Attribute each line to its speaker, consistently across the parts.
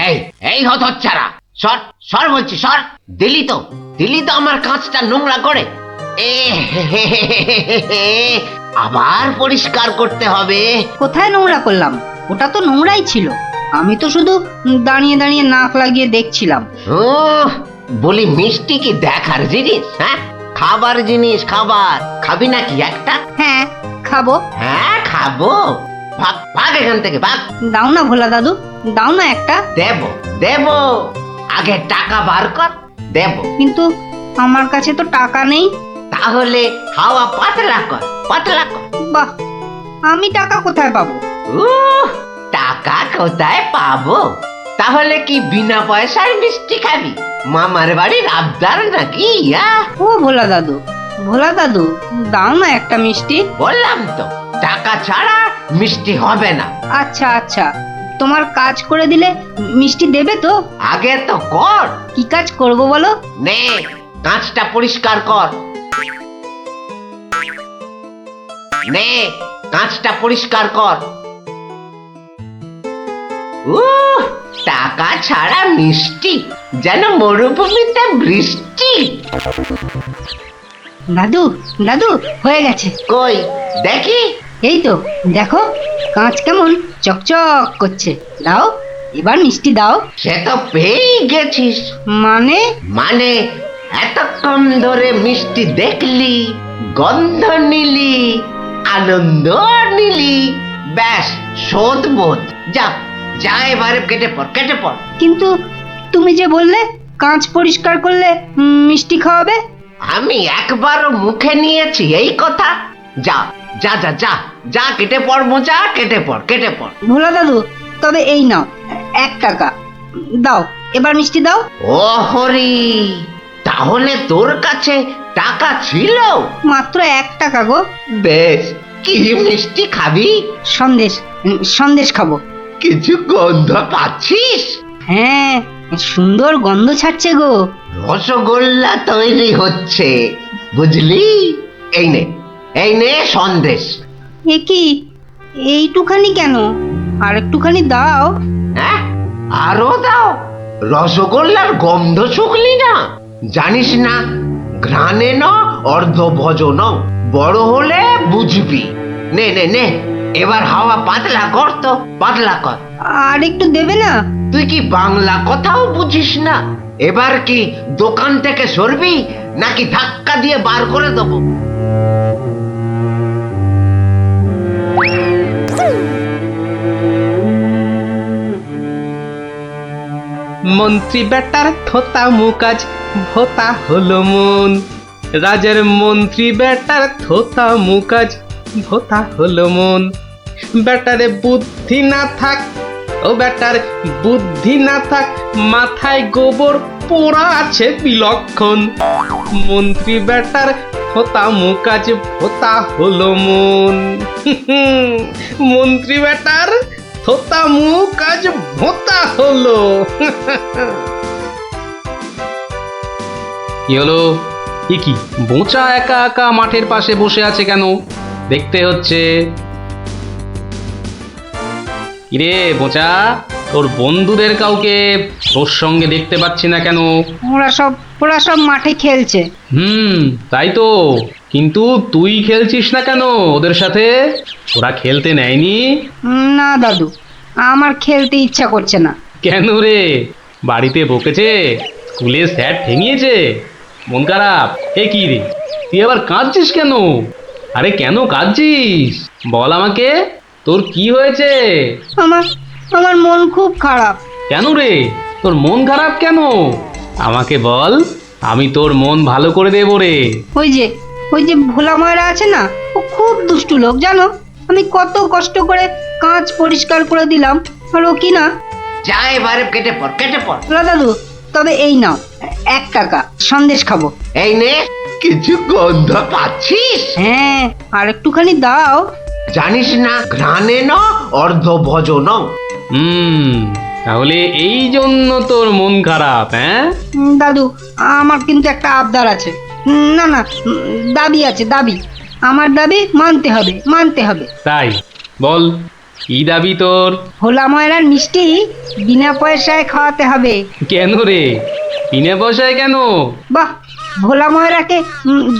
Speaker 1: এই এই হতচ্ছাড়া, সর সর বলছি, সর। দিলি তো আমার কাঁচটা নোংরা করে। এ আবার পরিষ্কার করতে হবে।
Speaker 2: কোথায় নোংরা করলাম? ওটা তো নোংরাই ছিল। আমি তো শুধু দাঁড়িয়ে দাঁড়িয়ে নাক লাগিয়ে দেখছিলাম।
Speaker 1: বলি মিষ্টি কি দেখার জিনিস? হ্যাঁ, খাবার জিনিস। খাবার খাবি নাকি একটা?
Speaker 2: হ্যাঁ খাবো।
Speaker 1: হ্যাঁ খাবো, ভাগ ভাগ এখান থেকে, ভাগ।
Speaker 2: দাও না ভোলা দাদু, দাও না একটা।
Speaker 1: দেব দেব, আগে টাকা বার কর, দেব।
Speaker 2: কিন্তু আমার কাছে তো টাকা নেই।
Speaker 1: তাহলে হাওয়া পাতলা কর, পাতলা কর।
Speaker 2: বাহ, আমি টাকা কোথায় পাবো?
Speaker 1: টাকা কোথায় পাবো? তাহলে কি বিনা পয়সায় মিষ্টি খাবি? মামার বাড়ির আবদার নাকি?
Speaker 2: ও ভোলা দাদু, ভোলা দাদু, দাও না একটা মিষ্টি।
Speaker 1: বললাম তো, টাকা ছাড়া মিষ্টি হবে না।
Speaker 2: আচ্ছা আচ্ছা, তোমার কাজ করে দিলে মিষ্টি দেবে তো?
Speaker 1: আগে তো কর।
Speaker 2: কি কাজ করব বলো?
Speaker 1: নে, কাঁচটা পরিষ্কার কর। নে, কাঁচটা পরিষ্কার কর। টাকা ছাড়া মিষ্টি যেন মরুভূমিতে বৃষ্টি।
Speaker 2: দাদু দাদু, হয়ে গেছে।
Speaker 1: কই দেখি।
Speaker 2: এই তো দেখো, কাঁচ কেমন চকচক করছে। দাও, এবার মিষ্টি দাও।
Speaker 1: সে তো পেয়েই গেছিস।
Speaker 2: মানে?
Speaker 1: মানে এতক্ষণ ধরে মিষ্টি দেখলি, গন্ধ নিলি, আনন্দ নিলি, ব্যাস শোধ বোধ। যা যা, এবারে কেটে পড়, কেটে পড়।
Speaker 2: কিন্তু তুমি যে বললে কাঁচ পরিষ্কার করলে মিষ্টি খাওয়াবে।
Speaker 1: আমি একবারও মুখে নিয়েছি এই কথা? যা যা যা যা যা, কেটে পড় মোজা, কেটে পড়, কেটে পড়।
Speaker 2: ভোলা দাদু, তবে এই নাও 1 টাকা। দাও, এবার মিষ্টি দাও।
Speaker 1: ও হরি, তাহলে তোর কাছে টাকা ছিল?
Speaker 2: মাত্র 1 টাকা গো।
Speaker 1: বেশ, কি মিষ্টি খাবি?
Speaker 2: সন্দেশ, সন্দেশ খাবো।
Speaker 1: কিছু গন্ধ পাচ্ছিস?
Speaker 2: হ্যাঁ, সুন্দর গন্ধ ছাড়ছে গো।
Speaker 1: রসগোল্লা তৈরি হচ্ছে, বুঝলি? এই নে, এই নে সন্দেশ।
Speaker 2: এ কি, এইটুখানি কেন? আর একটুখানি দাও।
Speaker 1: হ্যাঁ, আরো দাও? রসগোল্লার গন্ধ শুকলি না? জানিস না, ঘ্রাণে ন অর্ধ ভজন, বড় হলে বুঝবি। নে নে নে, এবার হাওয়া পাতলা কর তো, পাতলা কর।
Speaker 2: আর একটু দেবে না?
Speaker 1: তুই কি বাংলা কথাও বুঝিস না? এবার কি দোকান থেকে সরবি নাকি ধাক্কা দিয়ে বার করে দেবো?
Speaker 3: মন্ত্রী বেটার থোতা মুকাজ ভোতা হলো মন। রাজার মন্ত্রী বেটার থোতা মুকাজ ভোতা হলো মন। বেটারে বুদ্ধি না থাক, ও বেটার বুদ্ধি না থাক, মাথায় গোবর পোড়া আছে বিলক্ষণ। মন্ত্রী বেটার থোতা মুকাজ ভোতা হলো মন। মন্ত্রী বেটার থোতা মুখ আজ ভোতা হলো। কি হলো? কি বোঁচা একা একা মাঠের পাশে বসে আছে কেন? দেখতে হচ্ছে। কিরে বোঁচা, তোর বন্ধুদের কাউকে তোর সঙ্গে দেখতে পাচ্ছি না কেন?
Speaker 2: ওরা সব মাঠে খেলছে।
Speaker 3: তাই তো, কিন্তু তুই খেলছিস না কেন ওদের সাথে? ওরা খেলতে নেয়নি?
Speaker 2: না দাদু, আমার খেলতে ইচ্ছা করছে না।
Speaker 3: কেন রে, বাড়িতে বকেছে? স্কুলে স্যার ঠেঙিয়েছে? মন খারাপ? এ কি রে, তুই আবার কাঁদছিস কেন? আরে কেন কাঁদছিস বল আমাকে, তোর কি হয়েছে?
Speaker 2: আমার মন খুব খারাপ।
Speaker 3: কেন রে, তোর মন খারাপ কেন? আমাকে বল, আমি তোর মন ভালো করে দেবো রে।
Speaker 2: ওই যে ভোলা ময়রা আছে না, ও খুব দুষ্টু লোক জানো। আমি কত কষ্ট করে কাঁচ পরিষ্কার করে দিলাম, আর ও কি না।
Speaker 1: যা, এবারে কেটে পড়, কেটে পড়।
Speaker 2: ভোলা দাদু, তবে এই নাও 1 টাকা, সন্দেশ খাবো।
Speaker 1: এই নে, কিছু গন্ধ পাচ্ছিস?
Speaker 2: হ্যাঁ, আর একটুখানি দাও।
Speaker 1: জানিস না, ঘ্রাণে ন অর্ধ ভজন।
Speaker 3: তাহলে এই জন্য তোর মন খারাপ? হ্যাঁ
Speaker 2: দাদু, আমার কিন্তু একটা আবদার আছে। না না, দাবি আছে, দাবি। আমার দাবি মানতে হবে, মানতে হবে।
Speaker 3: তাই বল, কি দাবি তোর?
Speaker 2: ভোলা ময়রার মিষ্টি বিনা পয়সায় খাওয়াতে হবে।
Speaker 3: কেন রে, বিনা পয়সায় কেন?
Speaker 2: বাহ, ভোলা ময়রাকে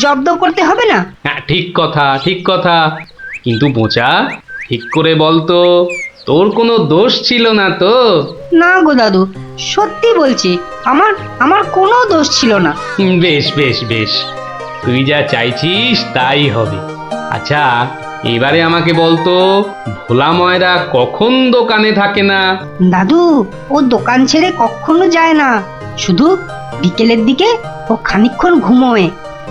Speaker 2: জব্দ করতে হবে না?
Speaker 3: হ্যাঁ, ঠিক কথা ঠিক কথা, কিন্তু বোচা ঠিক করে বলতো, তোর কোনো দোষ ছিল না তো?
Speaker 2: না গো দাদু, সত্যি বলছি, আমার আমার কোনো দোষ ছিল না।
Speaker 3: বেশ বেশ বেশ, তুই যা চাইছিস তাই হবে। আচ্ছা, এবারে আমাকে বলতো, ভোলা ময়রা কখন দোকানে থাকে না?
Speaker 2: দাদু, ও দোকান ছেড়ে কখনো যায় না, শুধু বিকেলের দিকে ও খানিকক্ষণ ঘুমোয়,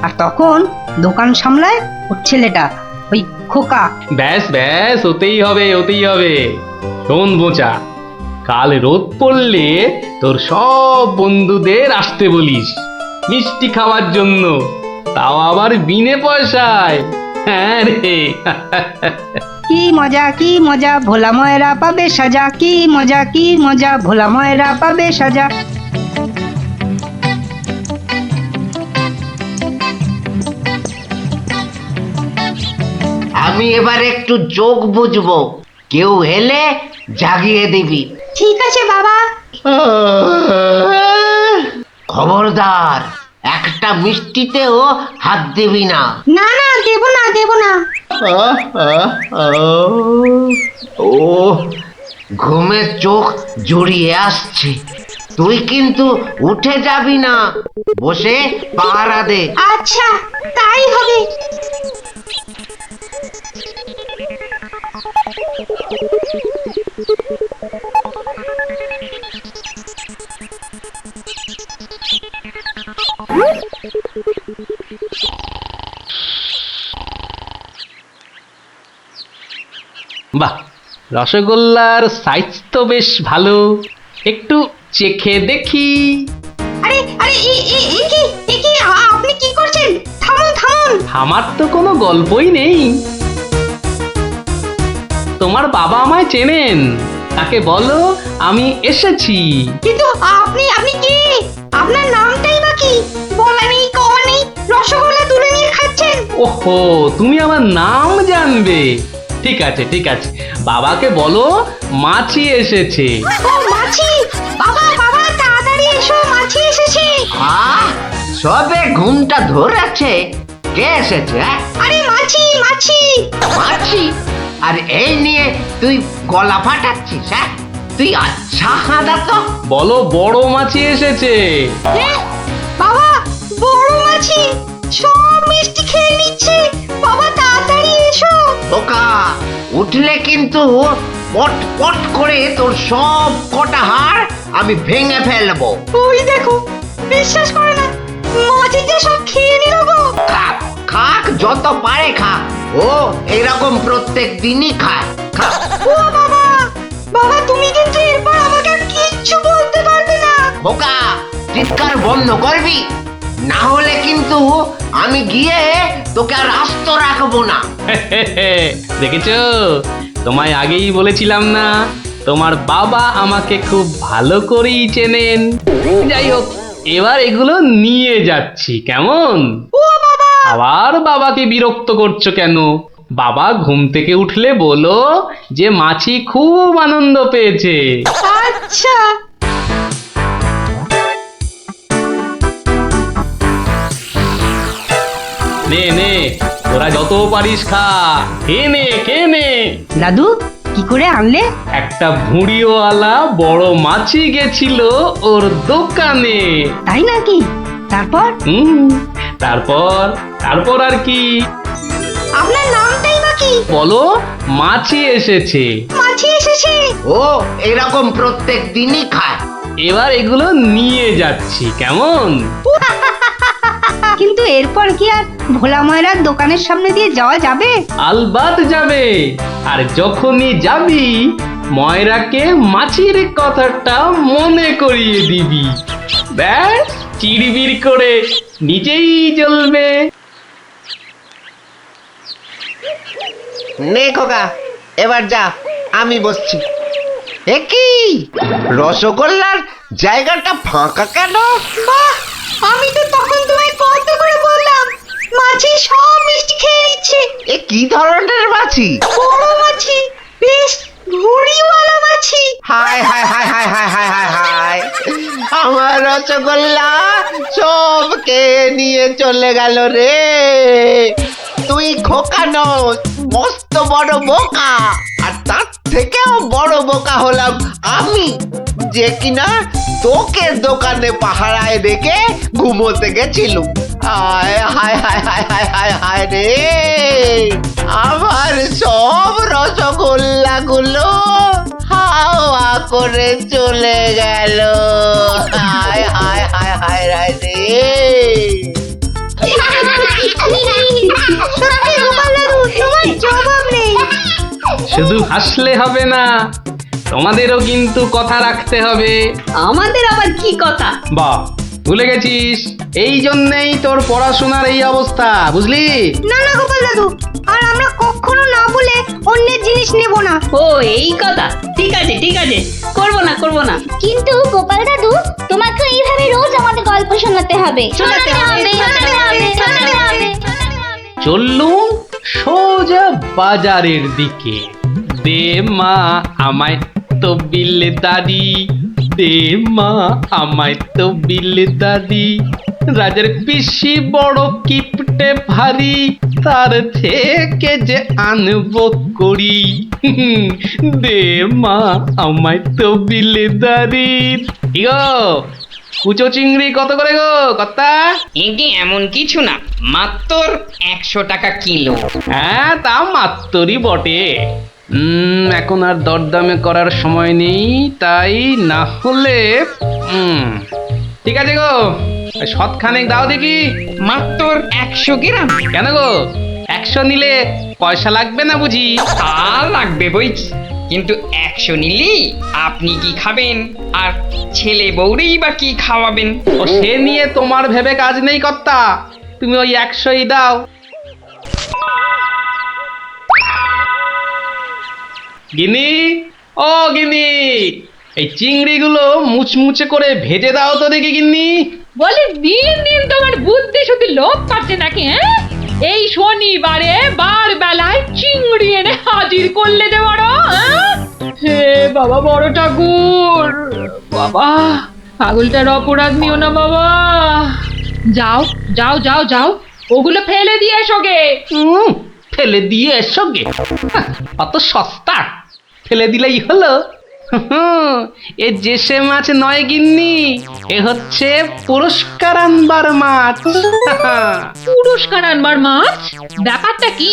Speaker 2: আর তখন দোকান সামলায় ওর ছেলেটা, ওই খোকা।
Speaker 3: ব্যাস ব্যাস, ওতেই হবে ওতেই হবে। শোন বোচা, কাল রোদ পড়লে তোর সব বন্ধুদের আসতে বলিস মিষ্টি খাওয়ার জন্য, তাও আবার বিনে পয়সায়। হ্যাঁ রে।
Speaker 2: কি মজা কি মজা, ভোলা ময়রা পাবে সাজা, কি মজা কি মজা, ভোলা ময়রা পাবে সাজা।
Speaker 1: আমি এবার একটু চোখ বুঝবো, কেউ এলে জাগিয়ে দিবি।
Speaker 2: ঠিক আছে বাবা।
Speaker 1: খবরদার, একটা মিষ্টিতেও হাত দিবি না।
Speaker 2: না না, দেবো না দেবো না।
Speaker 1: ও, ঘুমের চোখ জড়িয়ে আসছে। তুই কিন্তু উঠে যাবি না, বসে পাহারা দে।
Speaker 2: আচ্ছা, তাই হবে।
Speaker 3: বাহ, রসগোল্লার সাইজ তো বেশ ভালো, একটু চেখে দেখি।
Speaker 2: আরে আরে, আপনি কি করছেন? থামুন থামুন।
Speaker 3: আমার তো কোনো গল্পই নেই। তোমার বাবা আমায় চেনেন, তাকে বলো আমি এসেছি।
Speaker 2: কিন্তু আপনি আপনি কি? আপনার নামটাই বা কি? বলা নেই কওয়া নেই, রসগোল্লা তুলে নিয়ে খাচ্ছেন।
Speaker 3: ওহো, তুমি আমার নাম জানবে? ঠিক আছে ঠিক আছে, বাবাকে বলো মাছি এসেছে।
Speaker 2: ও মাছি! বাবা বাবা, তাড়াতাড়ি এসো, মাছি এসেছে।
Speaker 1: সবে ঘুমটা ধরেছে, কে এসেছে?
Speaker 2: আরে মাছি মাছি।
Speaker 1: মাছি? আর এই নিয়ে তুই গলা ফাটাচ্ছিস? হ্যাঁ, তুই আচ্ছা হাঁদা তো।
Speaker 3: বলো বড় মাছি এসেছে।
Speaker 2: বাবা, বড় মাছি সব মিষ্টি খেয়ে নিচ্ছে। বাবা তাড়াতাড়ি এসো।
Speaker 1: বোকা, উঠলে কিন্তু পট পট করে তোর সব কটা হাড় আমি ভেঙে ফেলবো।
Speaker 2: ওই দেখো, বিশ্বাস করে না, মাছি যে সব খেয়ে নিল গো।
Speaker 1: খাক খাক, যত পারে খাক, ও এরকম প্রত্যেক দিনই খায়। খা।
Speaker 2: ও বাবা, বাবা তুমি কিন্তু এরপর আমাকে আর কিচ্ছু বলতে পারবে না।
Speaker 1: বোকা, চিৎকার বন্ধ করবি, না হলে কিন্তু আমি গিয়ে তোকে আর আস্ত রাখবো না।
Speaker 3: দেখেছো, তোমায় আগেই বলেছিলাম না, তোমার বাবা আমাকে খুব ভালো করেই চেনেন। যাই হোক, এবার এগুলো নিয়ে যাচ্ছি, কেমন?
Speaker 2: ও বাবা,
Speaker 3: আবার বাবাকে বিরক্ত করছো কেন? বাবা ঘুম থেকে উঠলে বলো যে মাছি খুব আনন্দ পেয়েছে।
Speaker 2: আচ্ছা।
Speaker 3: নে নে, তোরা যত পারিস খা, খেয়ে নে খেয়ে নে।
Speaker 2: দাদু, কি করে আনলে?
Speaker 3: একটা ভুঁড়িওয়ালা বড় মাছি গেছিল ওর দোকানে।
Speaker 2: তাই নাকি? তারপর?
Speaker 3: তারপর তারপর আর কি?
Speaker 2: আপনার নামটাই বা কি?
Speaker 3: বলো মাছি এসেছে।
Speaker 2: মাছি এসেছে।
Speaker 1: ও এরকম প্রত্যেক দিনই খায়।
Speaker 3: এবার এগুলো নিয়ে যাচ্ছি, কেমন?
Speaker 2: কিন্তু এরপর কি আর ভোলা ময়রার দোকানের সামনে দিয়ে যাওয়া যাবে?
Speaker 3: আলবাত যাবে, আর যখনই যাবি ময়রাকে মাছির কথাটা মনে করিয়ে দিবি, ব্যাস চিড়বির করে নিজেই জ্বলবে।
Speaker 1: নে খোকা, এবার যা, আমি বসছি। এ কি, রসগোল্লার জায়গাটা ফাঁকা কেন?
Speaker 2: বাহ, আমি তো তখন তোমায় কত করে বললাম, মাছি সব মিষ্টি খেয়ে নিচ্ছে।
Speaker 1: এ কি ধরনের মাছি?
Speaker 2: বড় মাছি, বেশ ভুঁড়িওয়ালা মাছি।
Speaker 1: হায় হায় হায় হায় হায় হায় হায় হায়, আমার রসগোল্লা সবকে নিয়ে চলে গেল রে। তুই খোকা নস, মস্ত বড় বোকা। আর তার থেকেও বড় বোকা হলাম আমি, যে কিনা তোকে দোকানে পাহারায় রেখে ঘুমোতে গেছিলুম। হায় হায় হায় হায় হায় হায় হায় রে, আমার সব রসগোল্লা গুলো হাওয়া করে চলে গেল। হায় হায় হায় হায় হায় রে।
Speaker 2: সত্যি গোপাল দাদু, তোমার জবাব নেই।
Speaker 3: শুধু হাসলে হবে না, তোমাদেরও কিন্তু কথা রাখতে হবে।
Speaker 4: আমাদের আবার কি কথা?
Speaker 3: বাহ, ভুলে গেছিস? এই জন্যেই তোর পড়াশোনার এই অবস্থা, বুঝলি?
Speaker 2: না না গোপাল দাদু, আর আমরা কখনো না বলে অন্যের জিনিস নেব না।
Speaker 4: ও এই কথা, ঠিক আছে ঠিক আছে, করবো না করবো না।
Speaker 5: কিন্তু গোপাল দাদু, তোমাকে এইভাবে রোজ আমাদের গল্প শোনাতে হবে।
Speaker 4: শোনাতে হবে,
Speaker 5: শোনাতে হবে, শোনাতে হবে।
Speaker 3: চললুম সোজা বাজারের দিকে। দে মা আমায় তো বিলে দাদি, দে মা আমায় তো বিলে দাদি। রাজার পিসি বড় কিপটে ভারী, তার থেকে যে আনবো করি। দে মা আমায় তো বিলে দাদি। কি গো, কুচো চিংড়ি কত করে গো কর্তা?
Speaker 6: এগে এমন কিছু না, মাত্র 100 টাকা কিলো।
Speaker 3: হ্যাঁ, তা মাত্রই বটে। এখন আর দরদামে করার সময় নেই, তাই না হলে ঠিক আছে গো, শতখানেক দাও দেখি।
Speaker 6: মাত্র 100 গ্রাম।
Speaker 3: কেন গো, 100 নিলে পয়সা লাগবে না বুঝি?
Speaker 6: তা লাগবে বইছি, কিন্তু 100 নিলেই আপনি কি খাবেন আর ছেলে বউরেই বা কি খাওয়াবেন?
Speaker 3: ও সে নিয়ে তোমার ভেবে কাজ নেই কর্তা, তুমি ওই 100ই দাও। গিনি, ও গিনি, এই চিংড়িগুলো মুচমুচে করে ভেজে দাও তো দেখি গিন্নি।
Speaker 7: বলে দিন দিন তোমার বুদ্ধি শুধু লোপ পাচ্ছে নাকি? হ্যাঁ, এই শনিবারে বার বেলায় চিংড়ি এনে হাজির করলে যে বড়। হে বাবা বড় ঠাকুর, বাবা পাগলটার অপরাধ নিও না বাবা। যাও যাও যাও যাও, ওগুলো ফেলে দিয়ে এসো গে।
Speaker 3: ফেলে দিয়ে এসো গে? অত সস্তা, ফেলে দিলেই হলো। এ জেসে মাছ নয় গিন্নি, এ হচ্ছে পুরস্কার আনবার মাছ।
Speaker 7: পুরস্কার আনবার মাছ? ব্যাপারটা কি?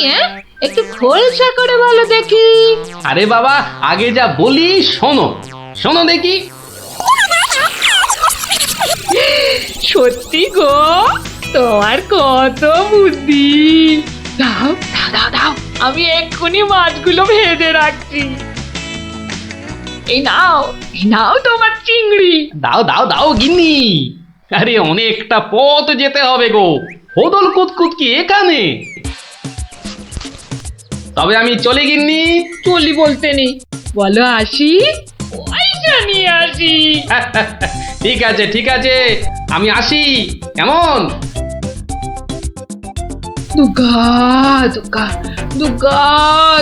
Speaker 7: একটু খোলসা করে বলো দেখি।
Speaker 3: আরে বাবা, আগে যা বলি শোনো, শোনো দেখি।
Speaker 7: সত্যি গো, তোমার কত বুদ্ধি। দাও দাও দাও দাও, আমি এক্ষুনি মাছগুলো ভেজে রাখছি। এই নাও, এই নাও তোমার চিংড়ি।
Speaker 3: দাও দাও দাও গিন্নি। আরে অনেকটা পথ যেতে হবে গো, হোদল কুতকুত কি এখানে? তবে আমি চলি গিন্নি।
Speaker 7: চলি বলতে নেই, বলো আসি, পয়সা নিয়ে আসি।
Speaker 3: ঠিক আছে ঠিক আছে, আমি আসি। কেমন?
Speaker 7: দুর্গা দুর্গা দুর্গা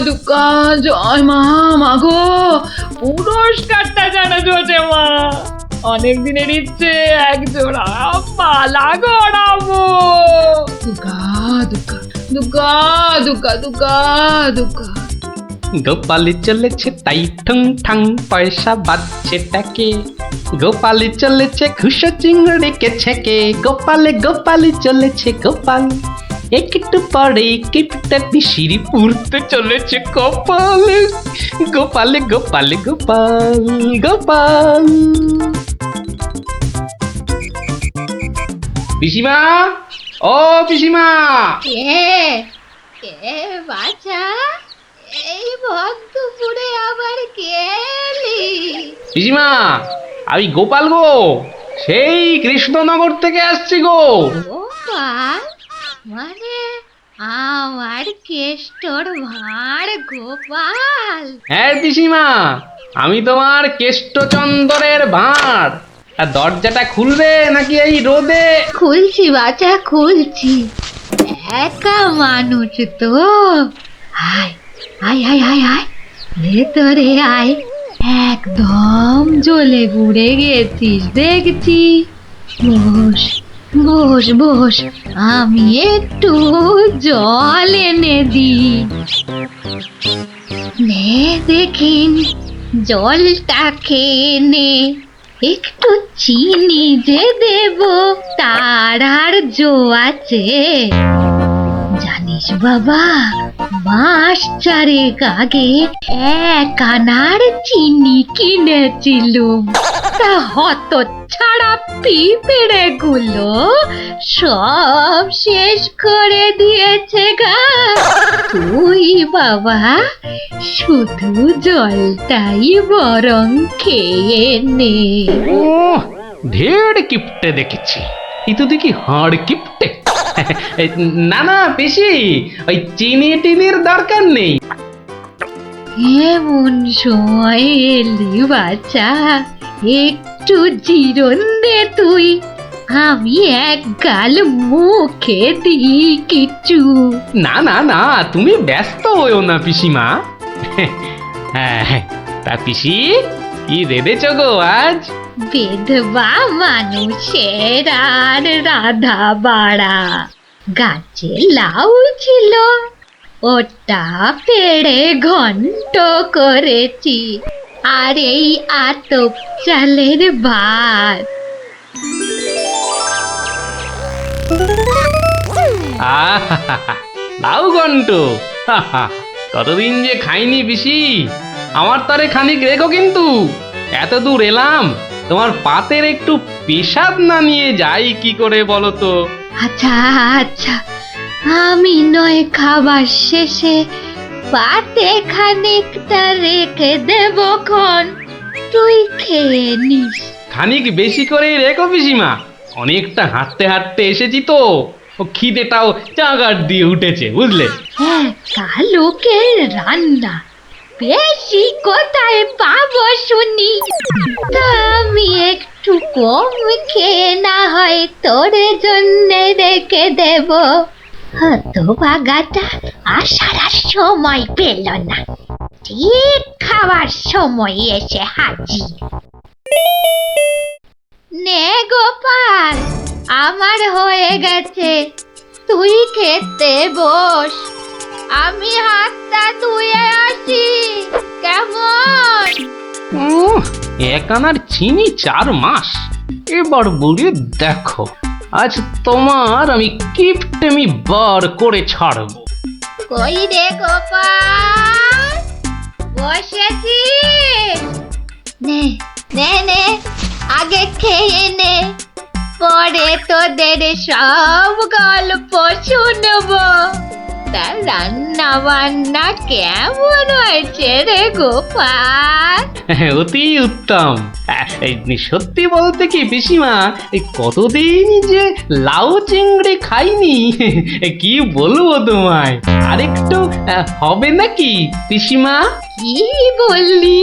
Speaker 7: দুর্গা, জয় মা। মাগো, পুরস্কারটা যেন জোটে মা। অনেক দিনের ইচ্ছে, এক জোড়া পালা গড়াবো। দুর্গা দুর্গা দুর্গা দুর্গা দুর্গা দুর্গা।
Speaker 3: গোপালি চলেছে তাই ঠুং ঠাং, পয়সা বাজছে টাকে। গোপালি চলেছে খুশো চিংড়িকে ছেকে। গোপালে গোপালি চলেছে গোপাল, একটু পরে কিপটা পিসিরি পুরতে চলেছে কপালে। গোপালে গোপালে গোপাল গোপাল। পিসিমা, ও পিসিমা।
Speaker 5: কে বাছা, এই ভক্তপুরে আবার কে এলি?
Speaker 3: পিসিমা, আমি গোপাল গো, সেই কৃষ্ণনগর থেকে আসছি গো।
Speaker 5: গোপাল মানে আমার কেষ্টর ভাঁড় গোপাল?
Speaker 3: হ্যাঁ পিসিমা, আমি তোমার কেষ্টচন্দরের ভাঁড়। আর দরজাটা খুলবে নাকি এই রোদে?
Speaker 5: খুলছি বাছা, খুলছি। একা মানুষ তো, আয় আয় আয় আয় আয়,
Speaker 7: ভেতরে আয়, একদম জ্বলে পুড়ে গেছিস দেখছি। বস বস বস, আমি একটু জল এনে দিই। নে দেখিন, জলটা খেয়ে নে। একটু চিনি যে দেব তার আর জো আছে? জানিস বাবা, মাস চারেক আগে 1 আনার চিনি কিনেছিলুম, তা হত ছাড়া পিঁপড়ে গুলো সব শেষ করে দিয়েছে গা। তুই বাবা শুধু জলটাই বরং খেয়ে নে।
Speaker 3: ও ঢের কিপটে দেখেছি, এই তো দেখি হাড় কিপটে। না না পিসি, ওই চিনি টিনির দরকার নেই।
Speaker 7: এমন সময় এলি বাচ্চা, একটু জিরন দে তুই, আমি এক গাল মুখে দিই কিছু।
Speaker 3: না না না, তুমি ব্যস্ত হয়েও না পিসিমা। হ্যাঁ, তা পিসি কি রেঁধেছ গো আজ?
Speaker 7: বিধবা মানুষের আর রাধা বাড়া। গাছে লাউ ছিল, ওটা পেড়ে ঘন্ট করেছি, আর এই আতপ চালের ভাত।
Speaker 3: আহা, লাউ ঘন্ট, কতদিন যে খাইনি পিসি। আমার তারে খানিক রেখো কিন্তু, এত দূর এলাম, তোমার পাতের একটু পেশাব না নিয়ে যাই কি করে বলো তো?
Speaker 7: আচ্ছা আচ্ছা, আমি নয় খাবার শেষে পাতে খানিকটা রেখে দেব খন, তুই খেয়ে নিস।
Speaker 3: খানিক বেশি করেই রেখো পিসিমা, অনেকটা হাঁটতে হাঁটতে এসেছি তো, ও খিদেটাও চাগার দিয়ে উঠেছে বুঝলে।
Speaker 7: হ্যাঁ, তা লোকের রান্না বেশি কোথায় পাবো শুনি? তা আমি একটু কম খেয়ে না হয় তোর জন্য রেখে দেব। হতভাগাটা আসার আর সময় পেল না, ঠিক খাওয়ার সময় এসে হাজির। নে গোপাল, আমার হয়ে গেছে, তুই খেতে বস, আমি হাতটা ধুয়ে আসি কেমন?
Speaker 3: এক আনার চিনি 4 মাস, এবার বুড়ি দেখো, আজ তোমার আমি কিপটেমি বার করে ছাড়ব।
Speaker 7: কই রে গোপাল, বসেছিস? নে নে নে, আগে খেয়ে নে, পরে তোদের সব গল্প শুনবো। তা রান্না বান্না কেমন হয়েছে রে গোপাল?
Speaker 3: অতি উত্তম। সত্যি বলতে কি পিসিমা, এই কতদিন যে লাউ চিংড়ি খাইনি, কি বলবো তোমায়। আরেকটু হবে নাকি পিসিমা?
Speaker 7: কি বললি?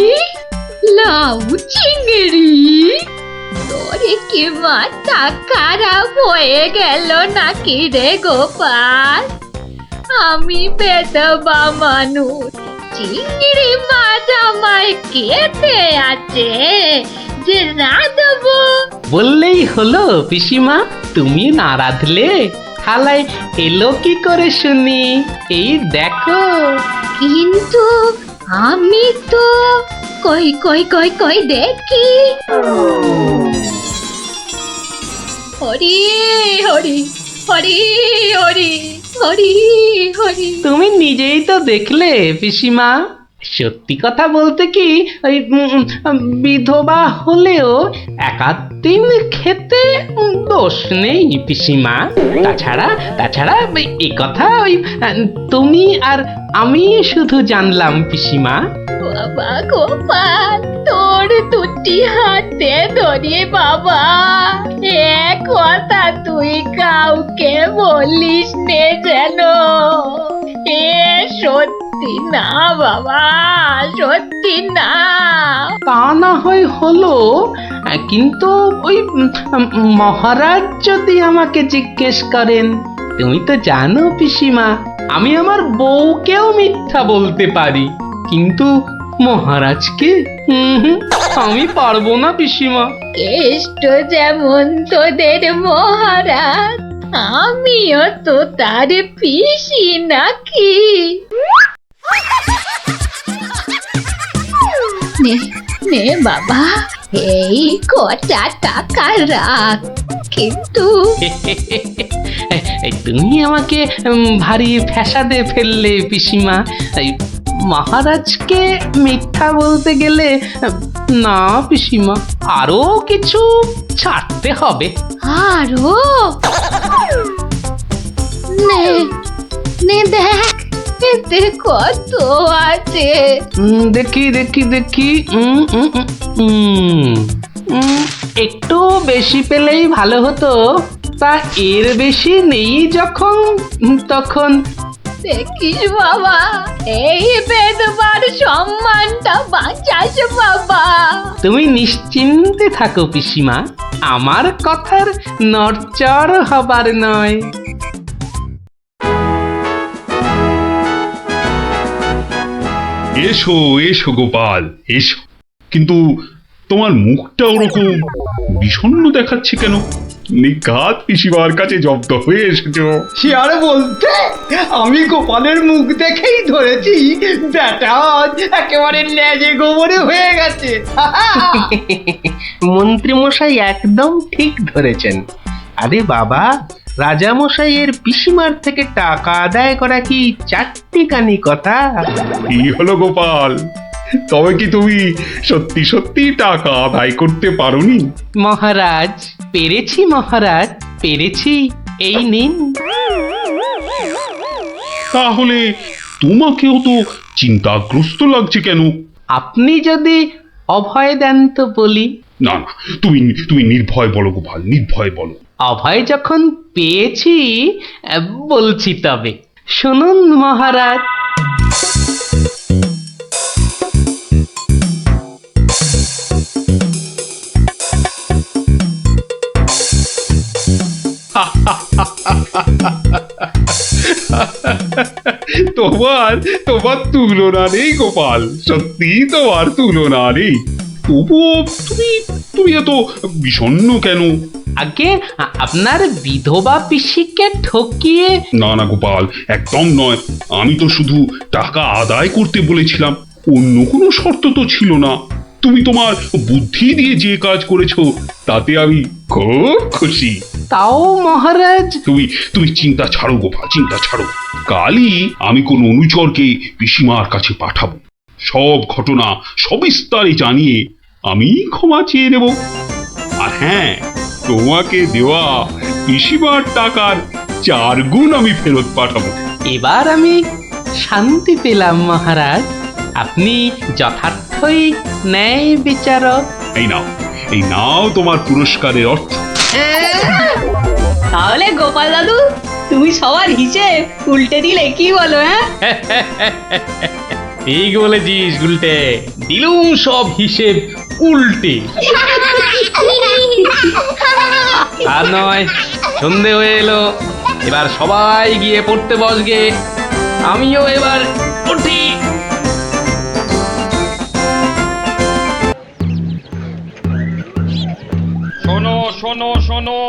Speaker 7: লাউ চিংড়ি? তোরে কি মাথা খারাপ হয়ে গেল নাকি রে গোপাল? আমি বেদবা মানুষ, চিংড়ি মাছ আমায় খেতে আছে যে রাঁধবো?
Speaker 3: বললেই হলো পিসিমা, তুমি না রাঁধলে থালায় এলো কি করে শুনি? এই দেখো।
Speaker 7: কিন্তু আমি তো কই কই কই কই দেখি। হরি হরি হরি হরি হরি হরি।
Speaker 3: তুমি নিজেই তো দেখলে পিসিমা, সত্যি কথা বলতে কি, ওই বিধবা হলেও একাদিন খেতে দোষ নেই পিসিমা। তাছাড়া এই কথা ওই তুমি আর আমি শুধু জানলাম পিসিমা।
Speaker 7: বাবা গোপাল, তোর দুটি হাতে ধরে বাবা, এ কথা তুই কাউকে বলিস নে যেন। এ সত্যি না বাবা, সত্যি না।
Speaker 3: তা না হয় হলো, কিন্তু ওই মহারাজ যদি আমাকে জিজ্ঞেস করেন, তুমি তো জানো পিসিমা, আমি আমার বউকেও মিথ্যা বলতে পারি, কিন্তু মহারাজকে হুম, আমি পারবো না পিসিমা।
Speaker 7: কেষ্ট যেমন তোদের মহারাজ, আমিও তো তার পিসি নাকি। নে নে বাবা, এই কটা টাকা রাখ, কিন্তু
Speaker 3: এই তুমি আমাকে ভারী ফ্যাসাদে ফেললে পিসিমা। এই মহারাজকে মিথ্যা বলতে গেলে না পিসিমা, আরো কিছু ছাড়তে হবে।
Speaker 7: আরো নে নে দেখ এতে কত আছে।
Speaker 3: দেখি দেখি দেখি একটু বেশি পেলেই ভালো হতো, তা এর বেশি নেই যখন, তখন
Speaker 7: দেখিস বাবা, এই বেদবার সম্মানটা বাঁচাস বাবা।
Speaker 3: তুমি নিশ্চিন্তে থাকো পিসিমা, আমার কথার নড়চড় হবার নয়।
Speaker 8: এসো এসো গোপাল, এসো। কিন্তু তোমার মুখটা ওরকম বিষণ্ণ দেখাচ্ছে কেন? নিঘাত পিসিমার কাছে জব্দ হয়ে এসেছো।
Speaker 1: সে আর বলতে, আমি গোপালের মুখ দেখেই ধরেছি ব্যাটা একেবারে লেজে গোবরে হয়ে গেছে।
Speaker 9: মন্ত্রী মশাই একদম ঠিক ধরেছেন। আরে বাবা, রাজা মশাইয়ের পিসিমার থেকে টাকা আদায় করা কি চারটিখানি কথা?
Speaker 8: কি হলো গোপাল, তবে কি তুমি সত্যি সত্যি টাকা আদায় করতে পারোনি?
Speaker 3: মহারাজ পেরেছি, মহারাজ পেরেছি, এই নিন।
Speaker 8: তাহলে তোমাকেও তো চিন্তাগ্রস্ত লাগছে কেন?
Speaker 3: আপনি যদি অভয় দেন তো বলি।
Speaker 8: না না, তুমি তুমি নির্ভয় বলো গোপাল, নির্ভয় বলো।
Speaker 3: অভয় যখন পেয়েছি বলছি তবে শুনুন মহারাজ।
Speaker 8: তোমার তোমার তুলনা নেই গোপাল, সত্যি তোমার তুলনা নেই। তবুও তুমি তুমি এত বিষণ্ণ কেন?
Speaker 3: আগে আপনার বিধবা পিসিকে ঠকিয়ে।
Speaker 8: না না গোপাল, একদম নয়। আমি তো শুধু টাকা আদায় করতে বলেছিলাম, অন্য কোনো শর্ত তো ছিল না। তুমি তোমার বুদ্ধি দিয়ে যে কাজ করেছো তাতে আমি খুব খুশি।
Speaker 3: তাও মহারাজ।
Speaker 8: তুমি তুমি চিন্তা ছাড়ো গোপাল, চিন্তা ছাড়ো। কালই আমি কোন অনুচরকে পিসিমার কাছে পাঠাবো, সব ঘটনা সবিস্তারে জানিয়ে আমি ক্ষমা চেয়ে নেব। আর হ্যাঁ, তোমাকে দেওয়া পিসিমার টাকার 4 গুণ আমি ফেরত পাঠাবো।
Speaker 3: এবার আমি শান্তি পেলাম মহারাজ, আপনি যথার্থই ন্যায় বিচারক।
Speaker 8: এই নাও তোমার পুরস্কারের অর্থ।
Speaker 4: তাহলে গোপাল দাদু, তুমি সবার হিসেব উল্টে দিলে, কি বলো?
Speaker 3: ঠিক বলেছিস গুলটে, দিলুম সব হিসেব উল্টে। আর নয়, সন্ধে হয়ে এলো, এবার সবাই গিয়ে পড়তে বসগে, আমিও এবার উঠি।
Speaker 10: শোনো শোনো শোনো,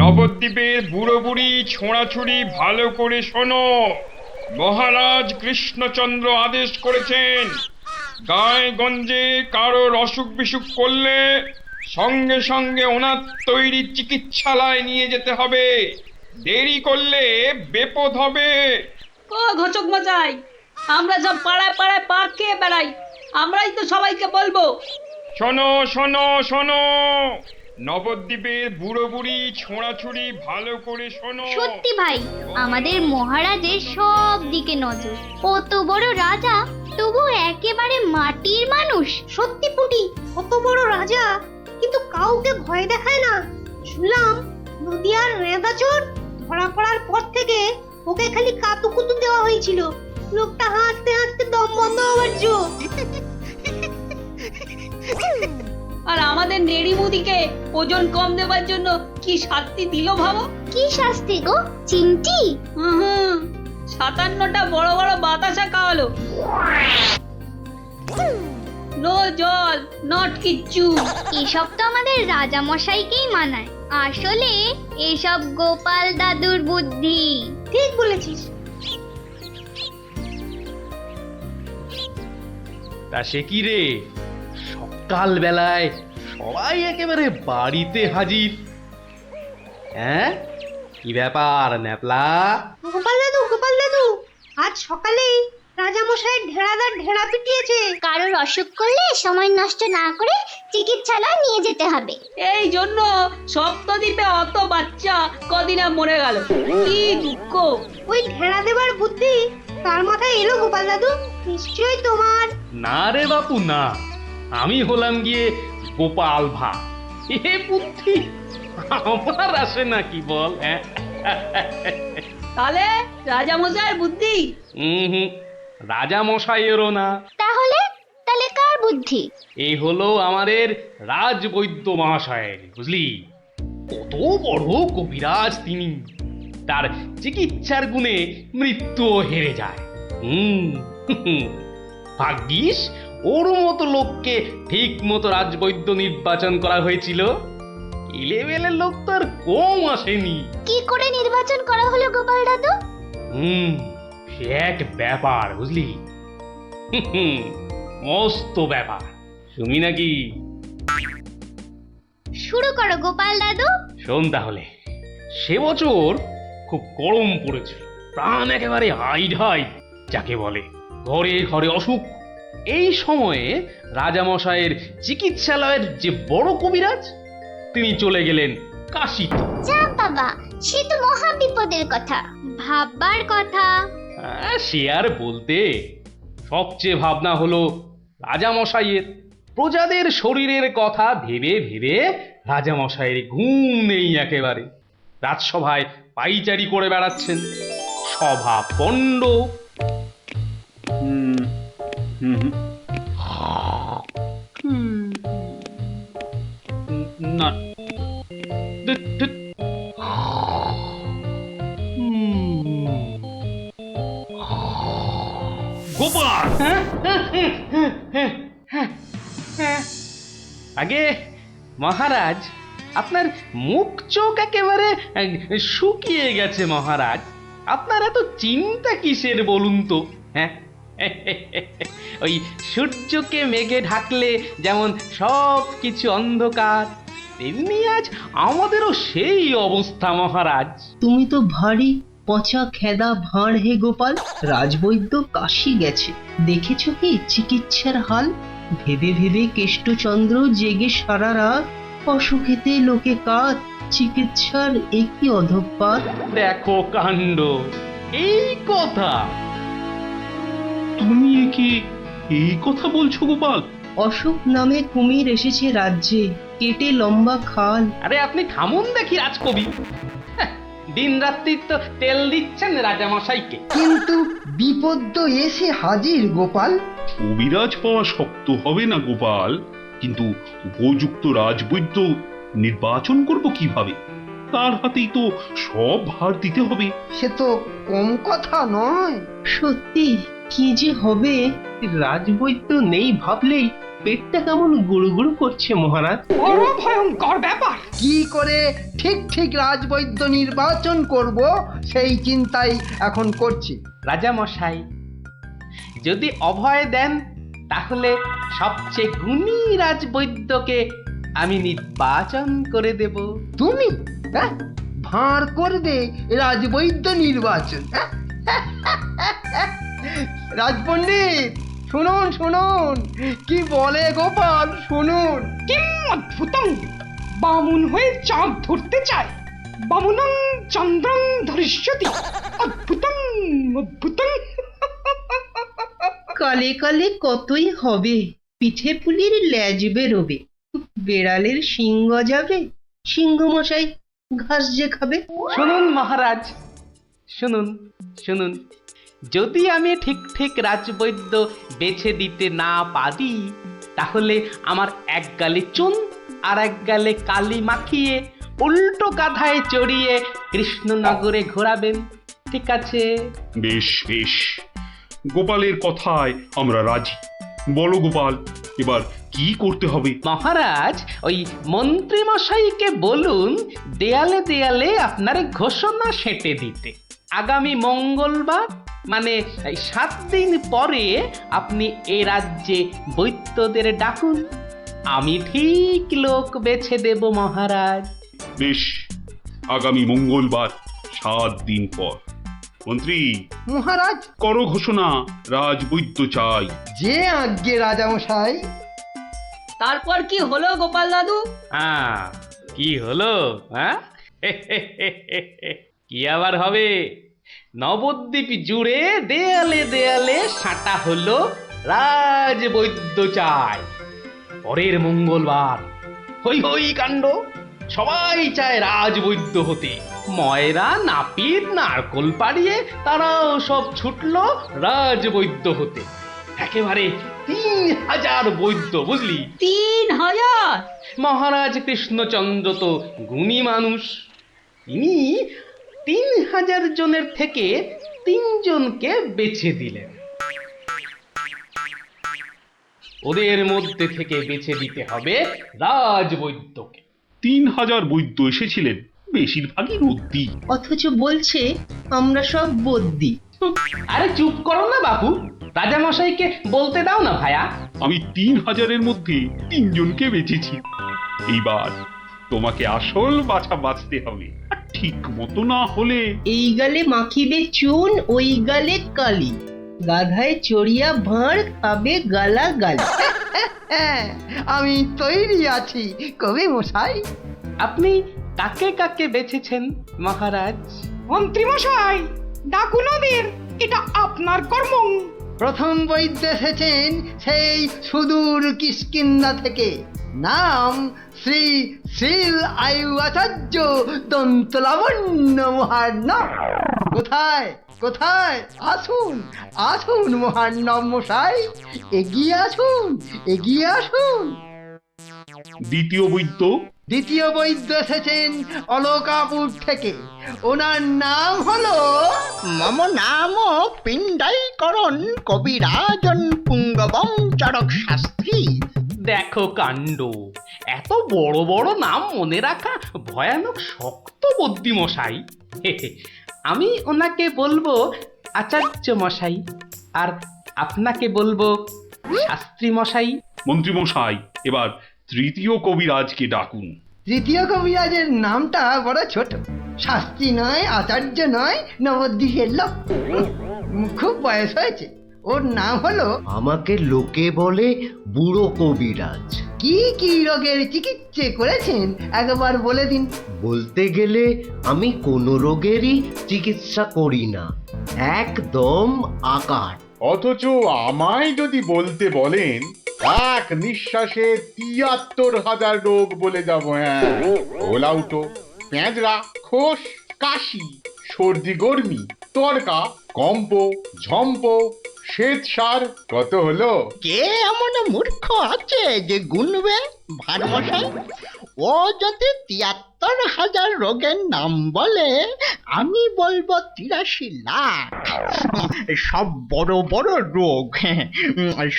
Speaker 10: নবদ্বীপের বুড়ো বুড়ি ছোঁড়াছুড়ি ভালো করে শোনো। মহারাজ কৃষ্ণচন্দ্র আদেশ করেছেন, গায়ে গঞ্জে কারোর অসুখ বিসুখ করলে সঙ্গে সঙ্গে ওনার তৈরি চিকিৎসালয় নিয়ে যেতে হবে। দেরি করলে বিপদ হবে।
Speaker 4: ও ঘচক মশাই, আমরা সব পাড়ায় পাড়ায় পা খেয়ে বেড়াই, আমরাই তো সবাইকে বলবো।
Speaker 10: শোনো শোনো শোনো, নবদ্বীপের বুড়ো বুড়ি ছোঁড়াছুড়ি ভালো করে শোনো।
Speaker 5: সত্যি ভাই, আমাদের মহারাজের সব দিকে নজর। কত বড় রাজা, তবু একেবারে মাটির মানুষ।
Speaker 2: সত্যি পুটি, কত বড় রাজা কিন্তু কাউকে ভয় দেখায় না। শুনলাম নদিয়ার রেঁদাচোর ধরা পড়ার পর থেকে ওকে খালি কাতুকুতু দেওয়া হয়েছিল। লোকটা হাসতে হাসতে দম বন্ধ হওয়ার জো।
Speaker 4: আর আমাদের নেড়িমুদিকে ওজন কম দেওয়ার জন্য কি শাস্তি দিল ভাবো?
Speaker 5: কি শাস্তি গো চিমটি?
Speaker 4: 57টা বড় বড় বাতাসা খাওয়ালো। নো জল নট কিচ্ছু।
Speaker 5: এসব তো আমাদের রাজা মশাইকেই মানায়, আসলে এসব গোপাল দাদুর বুদ্ধি।
Speaker 2: ঠিক বলেছিস।
Speaker 3: তা সে কি রে, সকাল বেলায় সবাই একেবারে বাড়িতে হাজির। হ্যাঁ, কি ব্যাপার ন্যাপলা?
Speaker 2: গোপাল দাদু আজ সকালেই রাজামশাইয়ের ঢেড়াদার ঢেড়া পিটিয়েছে।
Speaker 5: কারোর অসুখ করলে সময় নষ্ট না করে চিকিৎসালয়ে নিয়ে যেতে হবে।
Speaker 4: এই জন্য সপ্তদ্বীপে অত বাচ্চা কদিনা মরে গেল। কি দুঃখ।
Speaker 2: ওই ঢেড়া দেবার বুদ্ধি তার মাথায় এলো গোপাল দাদু? নিশ্চয়ই তোমার।
Speaker 3: না রে বাপু না, আমি হলাম গিয়ে গোপাল ভাঁড়। এ বুদ্ধি আমার আসে নাকি বল? হ্যাঁ,
Speaker 4: তাহলে রাজামশাইয়ের বুদ্ধি?
Speaker 3: হুম, রাজা মশাইয়েরও না।
Speaker 5: তাহলে কার বুদ্ধি?
Speaker 3: এই হলো আমাদের রাজবৈদ্য মহাশয়ের, বুঝলি? কত বড় কবিরাজ তিনি, তার চিকিৎসার গুণে মৃত্যুও হেরে যায়। ভাগ্যিস ওর মতো লোককে ঠিক মতো রাজবৈদ্য নির্বাচন করা হয়েছিল। এলেবেলে লোক তো আর কম আসেনি।
Speaker 5: কি করে নির্বাচন করা হলো গোপাল দাদু?
Speaker 3: সে এক ব্যাপার, বুঝলি? মস্ত ব্যাপার, শুনি নাকি?
Speaker 5: শুরু করো গোপাল দাদু।
Speaker 3: শোন তাহলে। সে বছর খুব গরম পড়েছিল, প্রাণ একেবারে হাই ঢাই যাকে বলে। ঘরে ঘরে অসুখ। এই সময়ে রাজামশাইয়ের চিকিৎসালয়ের যে বড় কবিরাজ, তিনি চলে গেলেন কাশীতে।
Speaker 5: যা বাবা, সে তো মহা বিপদের কথা, ভাববার কথা।
Speaker 3: সে আর বলতে, সবচেয়ে ভাবনা হলো রাজামশাইয়ের। প্রজাদের শরীরের কথা ভেবে ভেবে রাজামশাইয়ের ঘুম নেই একেবারে। রাজসভায় পাইচারি করে বেড়াচ্ছেন, সভা পণ্ড। না,
Speaker 8: গোপাল!
Speaker 3: আগে মহারাজ, আপনার মুখ চোখ একেবারে শুকিয়ে গেছে মহারাজ। আপনার এত চিন্তা কিসের বলুন তো? হ্যাঁ, ওই সূর্যকে মেঘে ঢাকলে যেমন সব কিছু অন্ধকার, তেমনি আজ আমাদেরও সেই অবস্থা মহারাজ।
Speaker 11: তুমি তো ভারী পচা খেদা ভাঁড় হে গোপাল। রাজবৈদ্য কাশি গেছে, দেখেছ কি চিকিৎসার হাল? ভেবে ভেবে কেষ্টচন্দ্র জেগে সারা রাত, অসুখেতে লোকে কাত, চিকিৎসার একই অধঃপাত।
Speaker 3: দেখো কাণ্ড, এই কথা
Speaker 8: তুমি কি এই কথা বলছো গোপাল?
Speaker 11: অসুখ নামে কুমির এসেছে রাজ্যে, কেটে লম্বা খাল।
Speaker 3: আরে আপনি থামুন দেখি রাজকবি। দিন রাত্রি তো তেল দিচ্ছেন রাজামশাইকে।
Speaker 12: কিন্তু বিপদ তো এসে হাজির গোপাল।
Speaker 8: কবিরাজ পাওয়া শক্ত হবে না গোপাল, কিন্তু উপযুক্ত রাজবৈদ্য নির্বাচন করব কিভাবে? তার হাতেই তো সব ভার দিতে হবে।
Speaker 12: সে তো কম কথা নয়।
Speaker 11: সত্যি কি যে হবে!
Speaker 9: রাজবৈদ্য নেই ভাবলেই পেটটা কেমন গুড়ুগুড়ু করছে মহারাজ।
Speaker 6: বড় ভয়ঙ্কর ব্যাপার।
Speaker 12: কি করে ঠিক ঠিক রাজবৈদ্য নির্বাচন করব সেই চিন্তাই এখন করছি।
Speaker 3: রাজামশাই যদি অভয় দেন, তাহলে সবচেয়ে গুণী রাজবৈদ্যকে আমি নির্বাচন করে দেব।
Speaker 12: তুমি ভাঁড় করবে রাজবৈদ্য নির্বাচন? রাজপণ্ডিত শুনুন শুনুন, কি বলে গোপাল শুনুন।
Speaker 6: কিম অদ্ভুতং! বামুন হয়ে চাঁদ ধরতে চায়। বামুনং চন্দ্রং ধরিষ্যতি। অদ্ভুতং অদ্ভুতং।
Speaker 11: কালে কালে কতই হবে, পিঠে পুলির ল্যাজ বেরোবে, বেড়ালের সিংহ যাবে, সিংহ মশাই ঘাস যে খাবে।
Speaker 3: শুনুন মহারাজ, শুনুন শুনুন, যদি আমি ঠিক ঠিক রাজবৈদ্য বেছে দিতে না পারি, তাহলে আমার এক গালে চুন আর এক গালে কালি মাখিয়ে উল্টো গাধায় চড়িয়ে কৃষ্ণনগরে ঘোরাবেন, ঠিক আছে?
Speaker 8: বেশ বেশ, গোপালের কথায় আমরা রাজি। বলো গোপাল, এবার কি করতে হবে?
Speaker 3: মহারাজ, ওই মন্ত্রী মশাইকে বলুন দেয়ালে দেয়ালে আপনার ঘোষণা সেঁটে দিতে। আগামী মঙ্গলবার মানে 7 দিন পরে আপনি এ রাজ্যে বৈদ্যদের ডাকুন। আমি ঠিক লোক বেছে দেব মহারাজ।
Speaker 8: বেশ, আগামী মঙ্গলবার 7 দিন পর। মন্ত্রী,
Speaker 12: মহারাজ,
Speaker 8: করো ঘোষণা, রাজবৈদ্য চাই।
Speaker 12: যে আজ্ঞে রাজামশাই।
Speaker 4: তারপর কি হলো গোপাল দাদু?
Speaker 3: হ্যাঁ, কি হলো? হ্যাঁ কি আবার হবে? নবদ্বীপ জুড়ে দেয়ালে দেয়ালে সাঁটা হলো রাজবৈদ্য চাই। পরের মঙ্গলবার হই হই কাণ্ড, সবাই চায় রাজবৈদ্য হতে। ময়রা, নাপিত, নারকোল পাড়িয়ে তারাও সব ছুটলো রাজবৈদ্য হতে। একেবারে 3000 বৈদ্য, বুঝলি?
Speaker 4: 3000!
Speaker 3: মহারাজ কৃষ্ণচন্দ্র তো গুণী মানুষ, তিনি 3000 জনের থেকে 3 জনকে বেছে দিলেন। ওদের মধ্যে থেকে বেছে দিতে হবে রাজবৈদ্যকে।
Speaker 8: 3000 বৈদ্য এসেছিলেন, বেশিরভাগই রদ্দি।
Speaker 11: অথচ বলছে আমরা সব বদ্যি।
Speaker 3: আরে চুপ করো না বাপু, রাজামশাইকে বলতে দাও না ভায়া।
Speaker 8: আমি 3000-এর মধ্যে 3 জনকে বেঁচেছি। এইবার তোমাকে আসল বাছা বাঁচতে হবে, আর ঠিক মতো না হলে
Speaker 11: এই গালে মাখিবে চুন, ওই গালে কালি, গাধায় চড়িয়া ভাঁড় খাবে গালা গালি।
Speaker 12: হ্যাঁ, আমি তৈরি আছি কবি মশাই।
Speaker 3: আপনি কাকে কাকে বেছেছেন মহারাজ?
Speaker 12: মন্ত্রী মশাই, ডাকুন ওদের, এটা আপনার কর্ম। প্রথম বৈদ্য এসেছেন সেই সুদূর কিষ্কিন্ধা থেকে, নাম শ্রী শ্রীল আয়ু আচার্য দন্তলাবণ্য মহার্ণব। কোথায় কোথায়? আসুন আসুন মহার্ণব মশাই, এগিয়ে আসুন এগিয়ে আসুন।
Speaker 8: দ্বিতীয় বৈদ্য?
Speaker 12: দ্বিতীয় বৈদ্য এসেছেন অলকাপুর থেকে, ওনার নাম হলো
Speaker 13: মম নাম পিণ্ডাইকরণ কবিরাজন পুঙ্গবং চরক শাস্ত্রী।
Speaker 3: দেখো কাণ্ড, এত বড় বড় নাম মনে রাখা ভয়ানক শক্ত বুদ্ধি মশাই। আমি ওনাকে বলবো আচার্য মশাই, আর আপনাকে বলবো শাস্ত্রী মশাই।
Speaker 8: মন্ত্রী মশাই, এবার তৃতীয় কবিরাজকে ডাকুন।
Speaker 12: তৃতীয় কবিরাজের নামটা বড় ছোট, শাস্ত্রী নয়, আচার্য নয়, নবদ্বীপের লোক, খুব বয়স হয়েছে। ওর নাম হলো,
Speaker 1: আমাকে লোকে বলে বুড়ো কবিরাজ।
Speaker 12: কি কি রোগের চিকিৎসা করেছেন একবার বলে দিন।
Speaker 1: বলতে গেলে আমি কোনো রোগেরই চিকিৎসা করি না, একদম আকার।
Speaker 14: অথচ আমায় যদি বলতে বলেন, এক নিঃশ্বাসে ৭৩,০০০ রোগ বলে যাব। হ্যাঁ, ওলাউটো, পেঁজরা, খোস, কাশি, সর্দি গর্মি, তরকা, কম্প, ঝম্প, শ্বেতসার, কত হলো?
Speaker 13: কে এমন মূর্খ আছে যে গুনবে ভারমশাই? ও যদি ৭৩,০০০ রোগের নাম বলে, আমি বলবো ৮৩ লাখ। সব বড় বড় রোগ,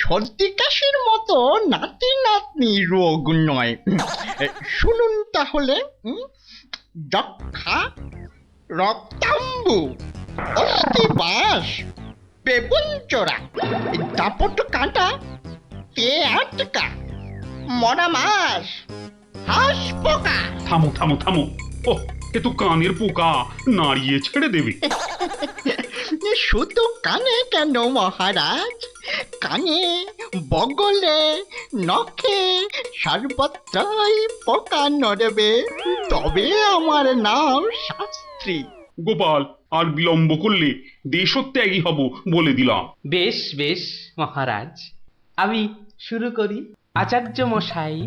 Speaker 13: সর্দি কাশির মতো নাতি নাতনি রোগ নয়। শুনুন তাহলে, যক্ষা, রক্তাম্বু, অস্থিবাস, বেগুন চোরা, দাপট কাঁটা, পেয়াটকা, মরা মাছ, হাঁস পোকা।
Speaker 8: থামো থামো থামো, ও এ তো কানের পোকা, নাড়িয়ে ছেড়ে দেবে।
Speaker 13: শুধু কানে কেন মহারাজ, কানে, বগলে, নখে, সর্বত্রই পোকা নড়বে, তবে আমার নাম শাস্ত্রী।
Speaker 8: গোপাল, আর বিলম্ব করলে দেশত্যাগী হব বলে দিলাম।
Speaker 3: বেশ বেশ মহারাজ, আমি শুরু করি। আচার্য মশাই।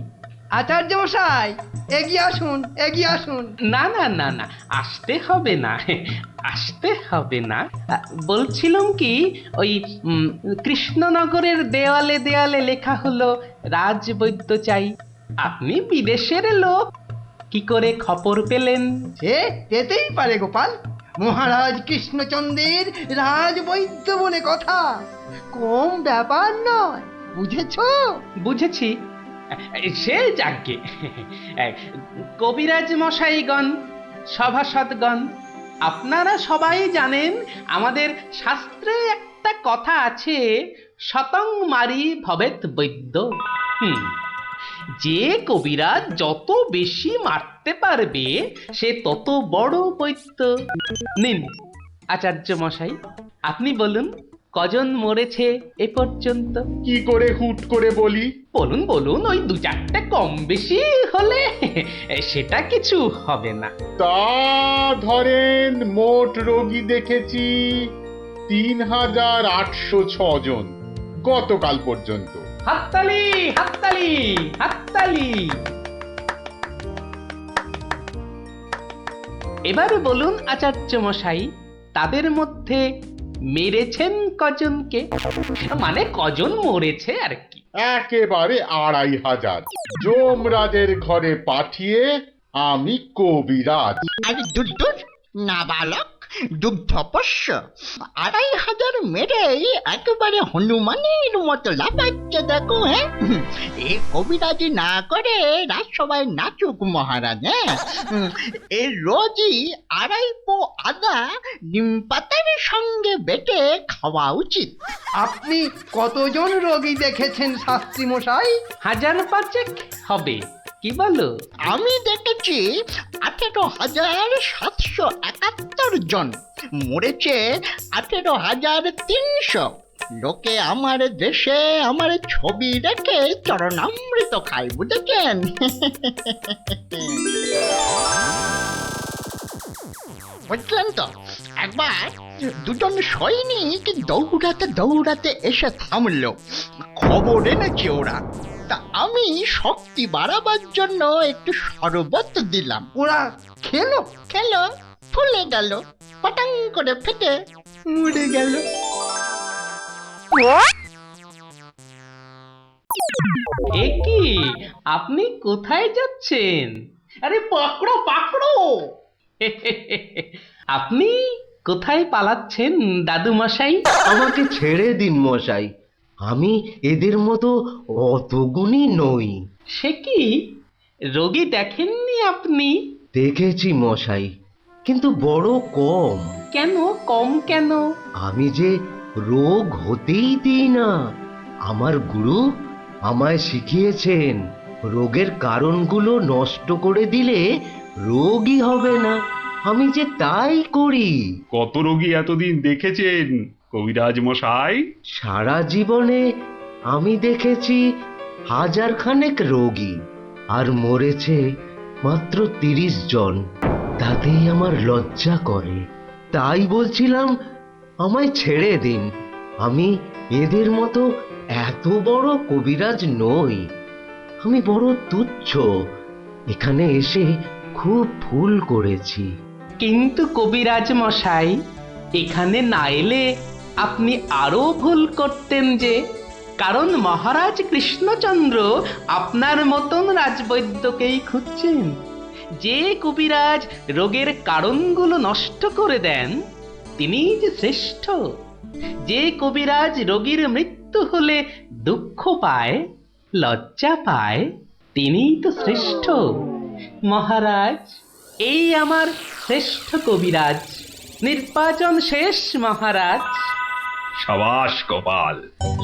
Speaker 12: আচার্য মশাই, এগিয়ে আসুন এগিয়ে আসুন।
Speaker 3: না না না না, আসতে হবে না, আসতে হবে না। বলছিলাম কি, ওই কৃষ্ণনগরের দেওয়ালে দেওয়ালে লেখা হলো রাজবৈদ্য চাই। আপনি বিদেশের লোক, কি করে খবর পেলেন?
Speaker 12: সে যেতেই পারে গোপাল, মহারাজ কৃষ্ণচন্দ্রের রাজবৈদ্য বলে কথা, কম ব্যাপার নয়। বুঝেছো?
Speaker 9: বুঝেছি। সে যাকে কবিরাজ মশাইগণ, সভাসদগণ, আপনারা সবাই জানেন আমাদের শাস্ত্রে একটা কথা আছে, শতং মারি ভবেত বৈদ্য। যে কবিরাজ যত বেশি মারতে পারবে সে তত বড় বৈদ্য। নিন আচার্য মশাই, আপনি বলুন কজন মরেছে এ পর্যন্ত?
Speaker 14: কি করে হুট করে বলি?
Speaker 9: বলুন বলুন, ওই দু চারটে কম বেশি হলে সেটা কিছু হবে না।
Speaker 14: তা ধরেন মোট রোগী দেখেছি ৩,৮০৬ জন গতকাল পর্যন্ত।
Speaker 9: হাততালি হাততালি হাততালি। এবার বলুন আচার্য মশাই, তাদের মধ্যে মেরেছেন কজনকে? মানে কজন মরেছে আর কি।
Speaker 14: একেবারে ২৫০০। যমরাজের ঘরে পাঠিয়ে আমি কবিরাজ।
Speaker 13: আরে দূর দূর, নাবালক, দুগ্ধপোষ্য, ২৫০০ মেরেই একেবারে হনুমানের মতো লাফাচ্ছে দেখো। হ্যাঁ, এ কবিরাজি না করে রাজসভায় নাচুক মহারাজ। হ্যাঁ, এর রোজই ২.৫ পো আদা নিম পাতার সঙ্গে বেটে খাওয়া উচিত।
Speaker 12: আপনি কতজন রোগী দেখেছেন শাস্ত্রী মশাই?
Speaker 9: ১৫০০ হবে, কি বলো?
Speaker 13: আমি দেখেছি ১৮,৭৭১ জন, মরেছে ১৮,৩০০। লোকে আমার দেশে আমার ছবি রেখে চরণামৃত খায়, বুঝেছেন? বুঝলেন তো? একবার দুজন সৈনিক দৌড়াতে দৌড়াতে এসে থামলো। খবর এনেছে ওরা, তা আমি শক্তি বাড়াবার জন্য একটু শরবত দিলাম।
Speaker 12: ওরা খেলো?
Speaker 13: খেলো, ফুলে গেল, পটাং করে ফেটে মরে গেল।
Speaker 9: এ কি, আপনি কোথায় যাচ্ছেন? আরে পাকড়ো পাকড়ো। আপনি কোথায় পালাচ্ছেন দাদু মশাই?
Speaker 1: আমাকে ছেড়ে দিন মশাই, আমি এদের মতো অত গুণী নই।
Speaker 9: সে কি, রোগী দেখেননি আপনি?
Speaker 1: দেখেছি মশাই, কিন্তু বড় কম।
Speaker 9: কেন কম কেন?
Speaker 1: আমি যে রোগ হতেই দিই না। আমার গুরু আমায় শিখিয়েছেন রোগের কারণগুলো নষ্ট করে দিলে রোগই হবে না। আমি যে তাই করি।
Speaker 8: কত রোগী এতদিন দেখেছেন কবিরাজ মশাই?
Speaker 1: সারা জীবনে আমি দেখেছি ১০০০ খানেক রোগী, আর মরেছে মাত্র ৩০ জন। তাতেই আমার লজ্জা করে। তাই বলছিলাম আমায় ছেড়ে দিন। আমি এদের মতো এত বড় কবিরাজ নই। আমি বড় তুচ্ছ। এখানে এসে খুব ভুল করেছি।
Speaker 9: কিন্তু কবিরাজ মশাই, এখানে না এলে আপনি আরো ভুল করতেন যে। কারণ মহারাজ কৃষ্ণচন্দ্র আপনার মতন রাজবৈদ্যকেই খুঁজছেন। যে কবিরাজ রোগের কারণগুলো নষ্ট করে দেন তিনিই যে শ্রেষ্ঠ। যে কবিরাজ রোগীর মৃত্যু হলে দুঃখ পায়, লজ্জা পায়, তিনিই তো শ্রেষ্ঠ। মহারাজ, এই আমার শ্রেষ্ঠ কবিরাজ। নির্বাচন শেষ মহারাজ।
Speaker 8: সাবাস গোপাল,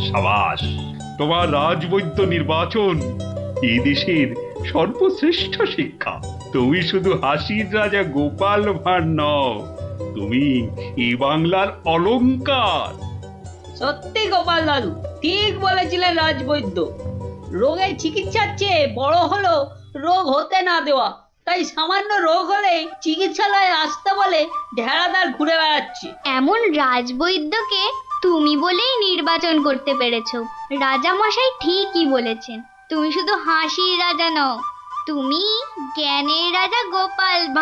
Speaker 8: সাবাস। তোমার রাজবৈদ্য নির্বাচন এই দেশের সর্বশ্রেষ্ঠ শিক্ষা। তুমি শুধু হাসির রাজা গোপাল ভাঁড় নও, তুমি এই বাংলার অলংকার।
Speaker 4: সত্যি গোপাল দাদু ঠিক বলেছিলেন রাজবৈদ্য। রোগের চিকিৎসার চেয়ে বড় হলো রোগ হতে না দেওয়া। তাই সামান্য রোগ হলেই চিকিৎসালয়ে আসতে বলে ঢেড়াদার ঘুরে বেড়াচ্ছে।
Speaker 5: এমন রাজবৈদ্যকে তুমি বলেই নির্বাচন করতে পেরেছো। রাজা মশাই ঠিকই বলেছেন, তুমি শুধু হাসির রাজা নও, তুমি জ্ঞানের রাজা গোপাল ভাঁড়।